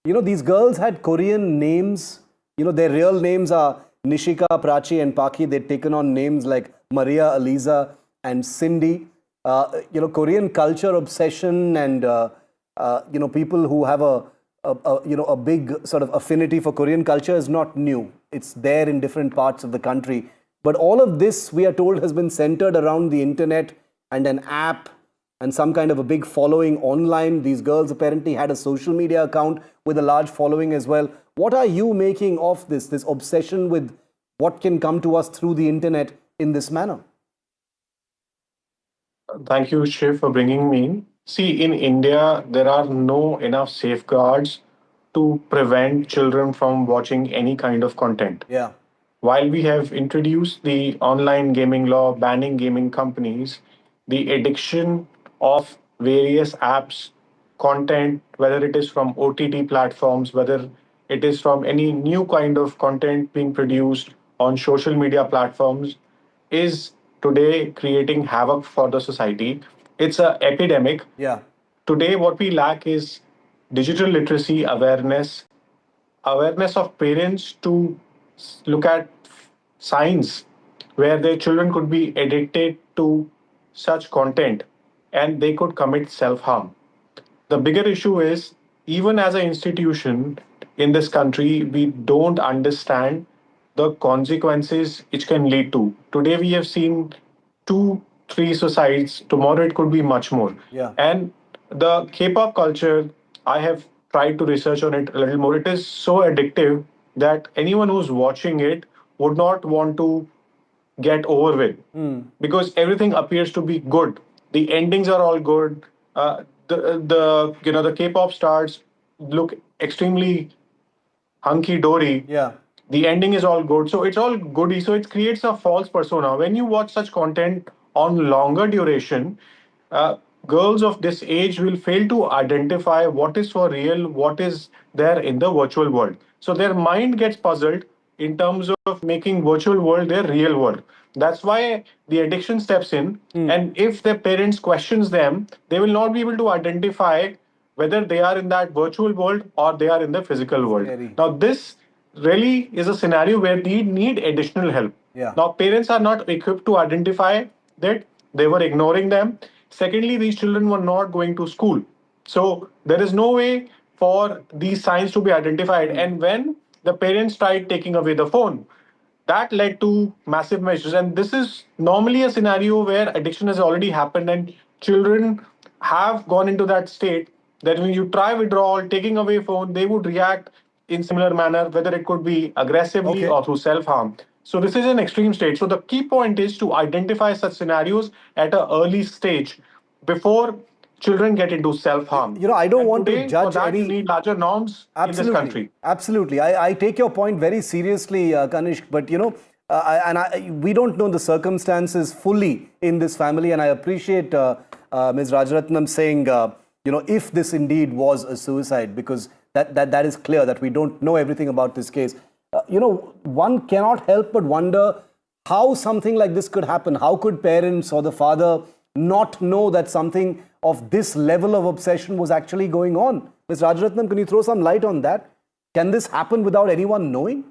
these girls had Korean names. Their real names are Nishika, Prachi, and Paki. They'd taken on names like Maria, Aliza, and Cindy. Korean culture obsession and, people who have a big sort of affinity for Korean culture is not new. It's there in different parts of the country. But all of this, we are told, has been centered around the internet and an app and some kind of a big following online. These girls apparently had a social media account with a large following as well. What are you making of this obsession with what can come to us through the internet in this manner? Thank you, Shiv, for bringing me in. See, in India, there are no enough safeguards to prevent children from watching any kind of content. Yeah. While we have introduced the online gaming law banning gaming companies, the addiction of various apps, content, whether it is from OTT platforms, whether it is from any new kind of content being produced on social media platforms, is today creating havoc for the society. It's an epidemic. Yeah. Today, what we lack is digital literacy awareness of parents to look at signs where their children could be addicted to such content and they could commit self-harm. The bigger issue is, even as an institution, in this country, we don't understand the consequences it can lead to. Today, we have seen 2, 3 suicides. Tomorrow, it could be much more. Yeah. And the K-pop culture, I have tried to research on it a little more. It is so addictive that anyone who's watching it would not want to get over with because everything appears to be good. The endings are all good. The K-pop stars look extremely hunky dory. Yeah. The ending is all good, so it's all goody. So it creates a false persona. When you watch such content on longer duration, girls of this age will fail to identify what is for real, what is there in the virtual world. So their mind gets puzzled in terms of making virtual world their real world. That's why the addiction steps in. And if their parents questions them, they will not be able to identify whether they are in that virtual world or they are in the physical world. Scary. Now, this really is a scenario where they need additional help. Yeah. Now, parents are not equipped to identify that they were ignoring them. Secondly, these children were not going to school. So there is no way for these signs to be identified. And when the parents tried taking away the phone, that led to massive measures. And this is normally a scenario where addiction has already happened and children have gone into that state that when you try withdrawal, taking away phone, they would react in similar manner, whether it could be aggressively or through self-harm. So this is an extreme state. So the key point is to identify such scenarios at an early stage before children get into self-harm. I don't want to Today, judge for that, any. you need larger norms in this country. Absolutely. I take your point very seriously, Kanishk, but we don't know the circumstances fully in this family, and I appreciate Ms. Rajaratnam saying, if this indeed was a suicide, because that is clear that we don't know everything about this case. One cannot help but wonder how something like this could happen. How could parents or the father not know that something of this level of obsession was actually going on? Ms. Rajaratnam, can you throw some light on that? Can this happen without anyone knowing?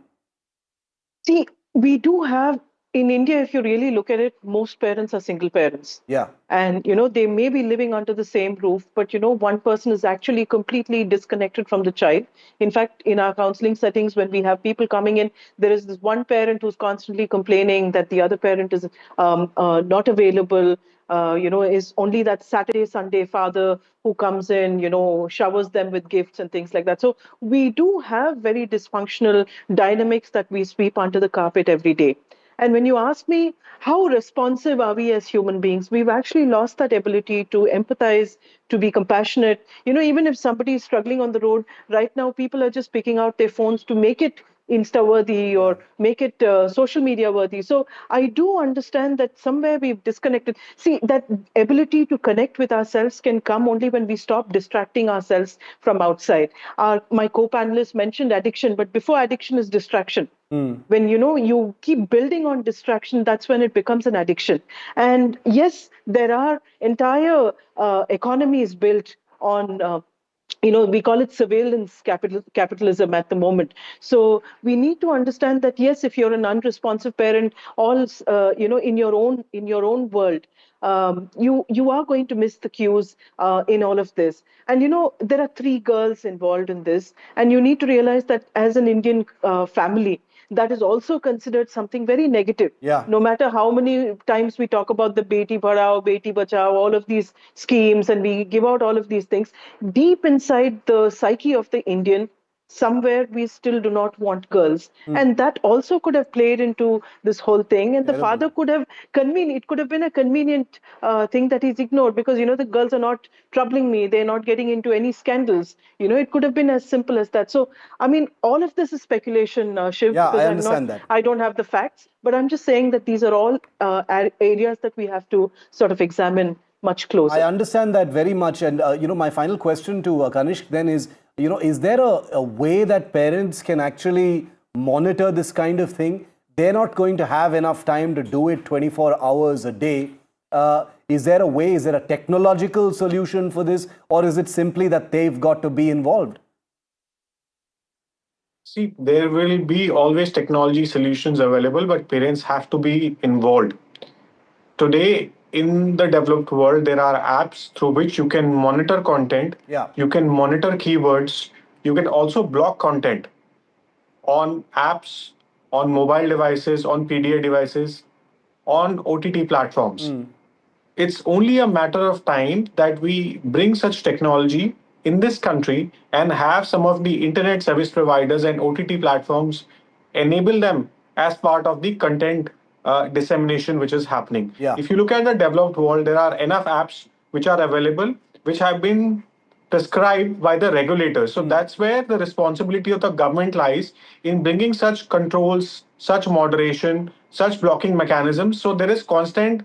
See, we do have, in India, if you really look at it, most parents are single parents. Yeah. And, they may be living under the same roof, but, one person is actually completely disconnected from the child. In fact, in our counseling settings, when we have people coming in, there is this one parent who's constantly complaining that the other parent is not available, is only that Saturday, Sunday father who comes in, showers them with gifts and things like that. So we do have very dysfunctional dynamics that we sweep under the carpet every day. And when you ask me, how responsive are we as human beings? We've actually lost that ability to empathize, to be compassionate. Even if somebody is struggling on the road, right now people are just picking out their phones to make it Insta-worthy or make it social media-worthy. So I do understand that somewhere we've disconnected. See, that ability to connect with ourselves can come only when we stop distracting ourselves from outside. My co-panelist mentioned addiction, but before addiction is distraction. When you keep building on distraction, that's when it becomes an addiction. And yes, there are entire economies built on we call it surveillance capitalism at the moment. So we need to understand that, yes, if you're an unresponsive parent, in your own world, you are going to miss the cues in all of this. And, there are 3 girls involved in this. And you need to realize that as an Indian family, that is also considered something very negative. Yeah. No matter how many times we talk about the Beti Padhao, Beti Bachao, all of these schemes, and we give out all of these things, deep inside the psyche of the Indian, somewhere we still do not want girls. And that also could have played into this whole thing. And the father could have it could have been a convenient thing that he's ignored because, the girls are not troubling me. They're not getting into any scandals. It could have been as simple as that. So, I mean, all of this is speculation, Shiv. Yeah, because I understand that. I don't have the facts, but I'm just saying that these are all areas that we have to sort of examine much closer. I understand that very much. And, my final question to Kanishk then is, is there a way that parents can actually monitor this kind of thing? They're not going to have enough time to do it 24 hours a day. Is there a way, is there a technological solution for this? Or is it simply that they've got to be involved? See, there will be always technology solutions available, but parents have to be involved. Today, in the developed world, there are apps through which you can monitor content, Yeah. you can monitor keywords, you can also block content on apps, on mobile devices, on PDA devices, on OTT platforms. It's only a matter of time that we bring such technology in this country and have some of the internet service providers and OTT platforms enable them as part of the content dissemination which is happening. If you look at the developed world, there are enough apps which are available, which have been prescribed by the regulators. So that's where the responsibility of the government lies in bringing such controls, such moderation, such blocking mechanisms. So there is constant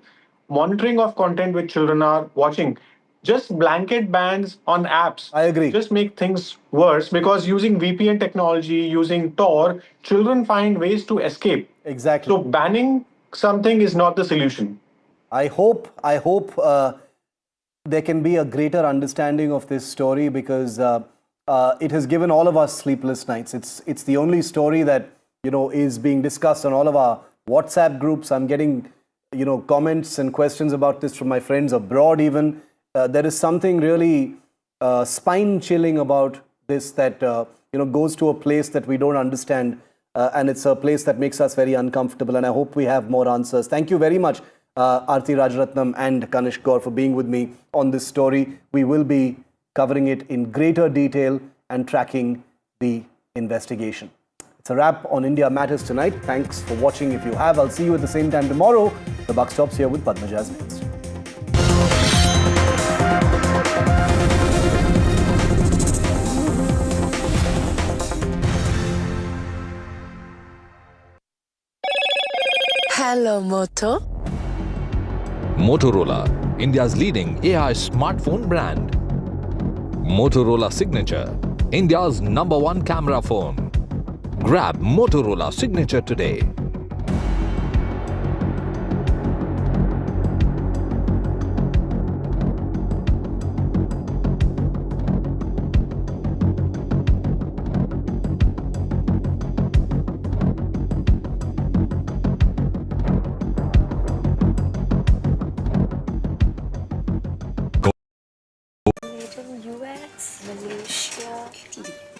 monitoring of content which children are watching. Just blanket bans on apps. I agree. Just make things worse because using VPN technology, using Tor, children find ways to escape. Exactly. So banning something is not the solution. I hope there can be a greater understanding of this story because it has given all of us sleepless nights. It's the only story that is being discussed on all of our WhatsApp groups. I'm getting comments and questions about this from my friends abroad even. There is something really spine-chilling about this that goes to a place that we don't understand, and it's a place that makes us very uncomfortable, and I hope we have more answers. Thank you very much, Aarti Rajaratnam and Kanishk Gaur, for being with me on this story. We will be covering it in greater detail and tracking the investigation. It's a wrap on India Matters tonight. Thanks for watching. If you have, I'll see you at the same time tomorrow. The buck stops here with Padmaja's next. Hello, Moto. Motorola, India's leading AI smartphone brand. Motorola Signature, India's #1 camera phone. Grab Motorola Signature today.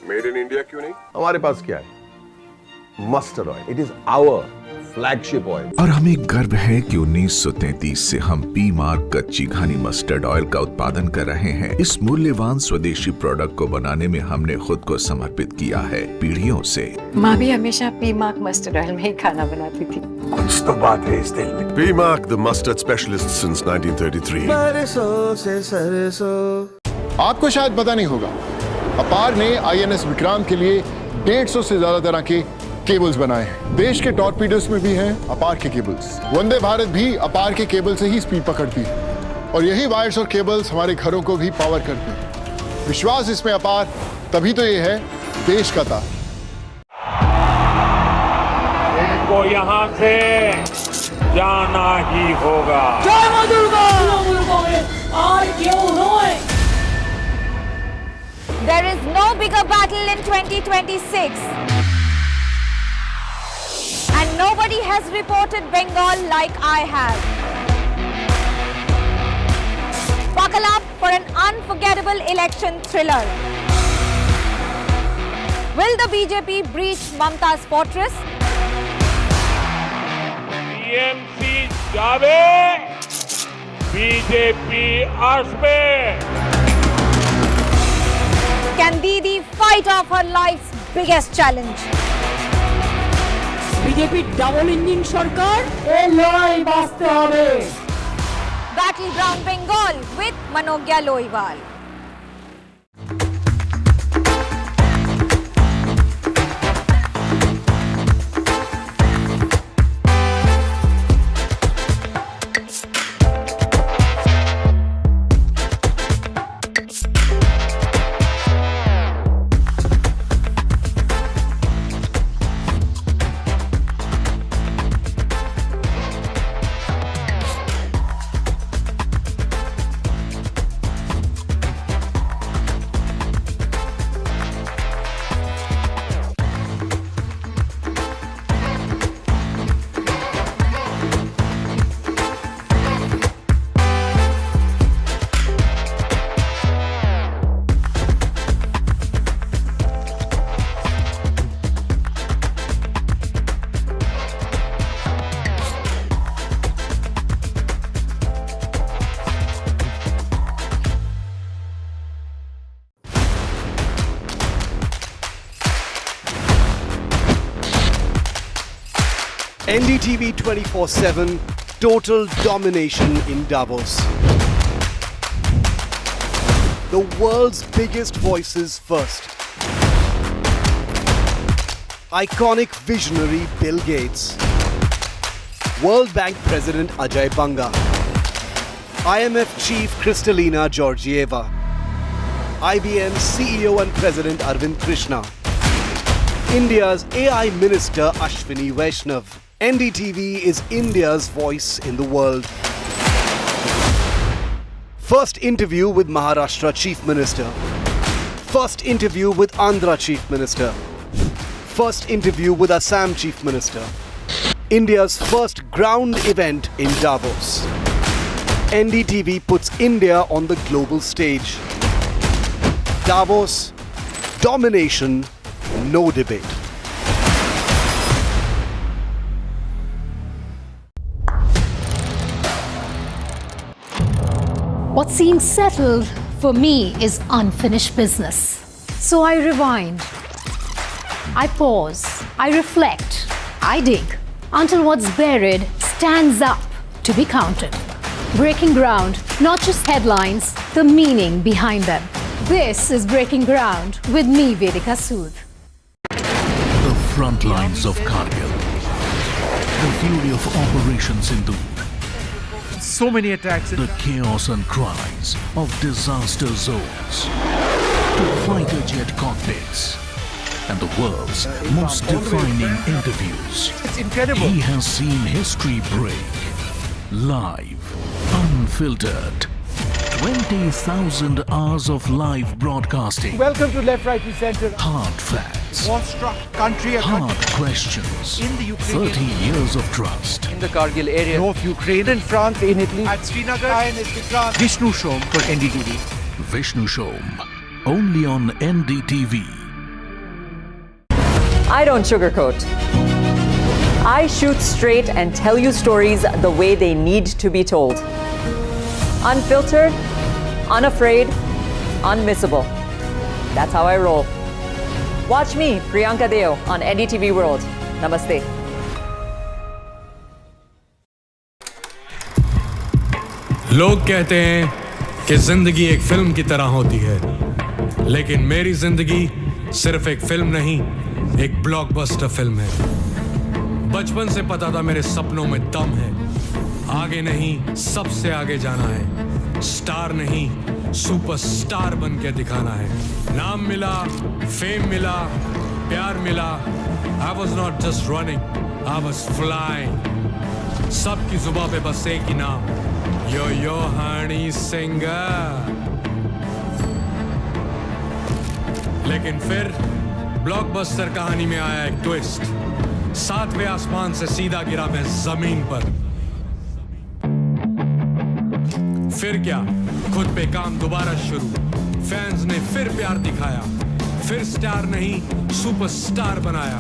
Made in India क्यों नहीं? हमारे पास क्या है? Mustard oil. It is our flagship oil. और हमें गर्व है कि 1933 से हम पी मार्क कच्ची घानी मस्टर्ड ऑयल का उत्पादन कर रहे हैं. इस मूल्यवान स्वदेशी प्रोडक्ट को बनाने में हमने खुद को समर्पित किया है पीढ़ियों से. माँ भी हमेशा पी मार्क मस्टर्ड ऑयल में ही खाना बनाती थी. कुछ तो बात है इस दिल में. P mark, the mustard specialist since 1933. सरसों से सरसों. आपको शायद पता नहीं होगा, अपार ने आईएनएस विक्रांत के लिए 150 से ज्यादा तरह के केबल्स बनाए हैं. देश के टॉर्पीडोस में भी हैं अपार के केबल्स. वंदे भारत भी अपार के केबल से ही स्पीड पकड़ती है और यही वायर्स और केबल्स हमारे घरों को भी पावर करते हैं. विश्वास इसमें अपार, तभी तो ये है देश का तार. इनको यहाँ से जाना ही होगा. जय मां Durga. There is no bigger battle in 2026. And nobody has reported Bengal like I have. Buckle up for an unforgettable election thriller. Will the BJP breach Mamta's fortress? TMC जावे, BJP आसपे. Can Didi fight off her life's biggest challenge? BJP double engine सरकार এই লড়াই বাঁচতে হবে. Battleground Bengal with Manogya Loiwal. NDTV 24/7, total domination in Davos. The world's biggest voices first. Iconic visionary Bill Gates. World Bank President Ajay Banga. IMF Chief Kristalina Georgieva. IBM CEO and President Arvind Krishna. India's AI Minister Ashwini Vaishnav. NDTV is India's voice in the world. First interview with Maharashtra Chief Minister. First interview with Andhra Chief Minister. First interview with Assam Chief Minister. India's first ground event in Davos. NDTV puts India on the global stage. Davos, domination, no debate. What seems settled for me is unfinished business. So I rewind. I pause. I reflect. I dig until what's buried stands up to be counted. Breaking ground, not just headlines, the meaning behind them. This is Breaking Ground with me, Vedika Sood. The front lines of Kargil. The fury of Operation Sindhu. So many attacks. The chaos and cries of disaster zones. To fighter jet cockpits. And the world's most defining interviews. It's incredible. He has seen history break. Live. Unfiltered. 20,000 hours of live broadcasting. Welcome to Left, Right and Center. Hard facts. War-struck country. Hard questions. In the Ukraine. 30 years of trust. In the Kargil area. North Ukraine. In France. In Italy. At Srinagar. Vishnu Shom for NDTV. Vishnu Shom. Only on NDTV. I don't sugarcoat. I shoot straight and tell you stories the way they need to be told. Unfiltered, unafraid, unmissable. That's how I roll. Watch me, Priyanka Deo, on NDTV World. Namaste. लोग कहते हैं कि जिंदगी एक film की तरह होती है, लेकिन मेरी जिंदगी सिर्फ एक फिल्म नहीं, एक ब्लॉकबस्टर फिल्म है। बचपन से पता था मेरे सपनों में दम है, आगे नहीं सबसे आगे जाना है, स्टार नहीं सुपरस्टार बन के दिखाना है। नाम मिला, फेम मिला, प्यार मिला, I was not just running, I was flying। सबकी जुबां पे बस एक ही नाम, यो यो हनी सिंगर। लेकिन फिर ब्लॉकबस्टर कहानी में आया एक ट्विस्ट। 7वें आसमान से सीधा गिरा मैं जमीन पर। फिर क्या, खुद पे काम दोबारा शुरू। फैंस ने फिर प्यार दिखाया, फिर स्टार नहीं सुपरस्टार बनाया।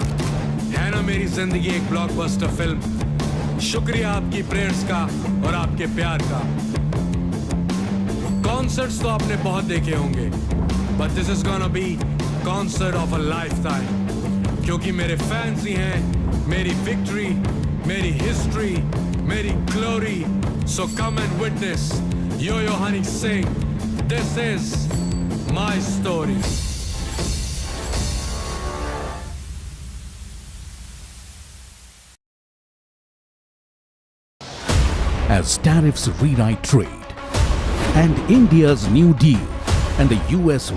है ना मेरी जिंदगी एक ब्लॉकबस्टर फिल्म। शुक्रिया आपकी प्रेयर्स का और आपके प्यार का। कॉन्सर्ट्स तो आपने बहुत देखे होंगे, but this is gonna be concert of a lifetime. क्योंकि मेरे फैंस ही हैं मेरी विक्ट्री, मेरी हिस्ट्री, मेरी glory. So come and witness Yo-Yo Honey Singh. This is my story. As tariffs rewrite trade and India's New Deal and the US